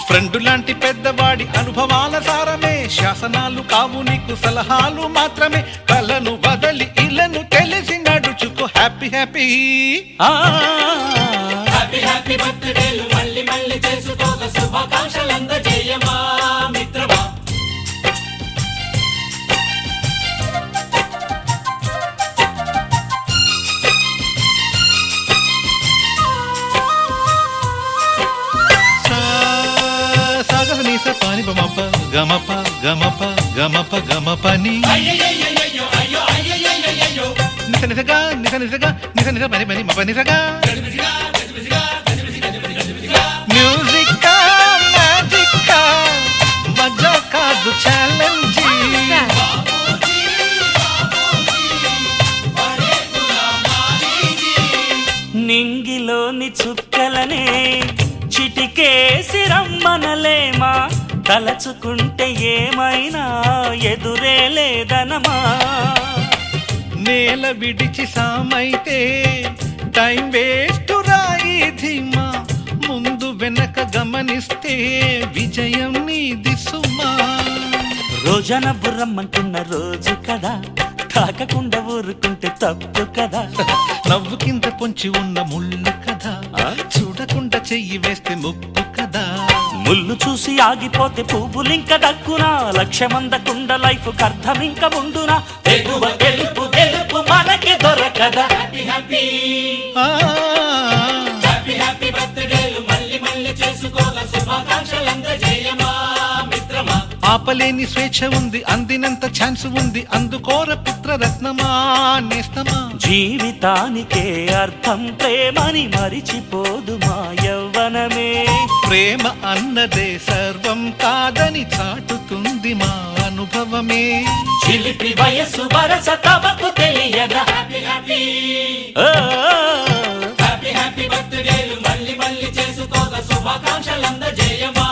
Friend లాంటి పెద్దవాడి అనుభవాల సారమే, శాసనాలు కావు నీకు సలహాలు మాత్రమే. కలను వదలి ఇలను తెలిసి నడుచుకో హ్యాపీ హ్యాపీ. హ్యాపీ హ్యాపీ బర్త్డేలు మళ్ళీ మళ్ళీ చేసుకోక శుభాకాంక్షలందజేయమా మిత్రమా. పాని బమప గమప గమప గమప గమపని నిస నిసగా నిస నిసగా నిస నిస పని పని మప నిసగా. మ్యూజిక్ మ్యాజిక్ మజా కాదు ఛాలెంజ్. నింగిలోని చుక్కలనే చిటికేసి రమ్మనలేమా, తలచుకుంటే ఏమైనా ఎదురే లేదనమా. నేల విడిచి సామైతే టైం వేస్ట్ రాయి ధీమా, ముందు వెనక గమనిస్తే విజయం నీది సుమా. రోజన బుర్రమ్మంటున్న రోజు కదా, తాకకుండా ఊరుకుంటే తప్పు కదా. నవ్వు కింద పొంచి ఉన్న ముళ్ళు కదా, చూడకుండా చెయ్యి వేస్తే ముప్పు కదా. ముళ్ళు చూసి ఆగిపోతే పువ్వులింక దక్కునా, లక్ష్యమందకుండ లైఫ్ అర్థం ఇంక ఉండునా. ఎగువ గెలుపు గెలుపు మనకి దొరకదా. హ్యాపీ హ్యాపీ హ్యాపీ హ్యాపీ బర్త్డేలు మళ్ళీ మళ్ళీ చేసుకోక శుభాకాంక్షలందజేయమా మిత్రమా. ఆపలేని స్వేచ్ఛ ఉంది, అందినంత ఛాన్స్ ఉంది, అందుకోర పుత్రరత్నమా నేస్తమా. జీవితానికే అర్థం ప్రేమని మరిచిపోదు మా యవ్వనమే. ప్రేమ అన్నదే సర్వం కాదని చాటుతుంది మా అనుభవమే. చిలిపి వయసు వరస తమకు తెలియదా. హ్యాపీ హ్యాపీ హ్యాపీ హ్యాపీ బర్త్డేలు మళ్ళీ మళ్ళీ చేసుకోక శుభాకాంక్షలందజేయమా.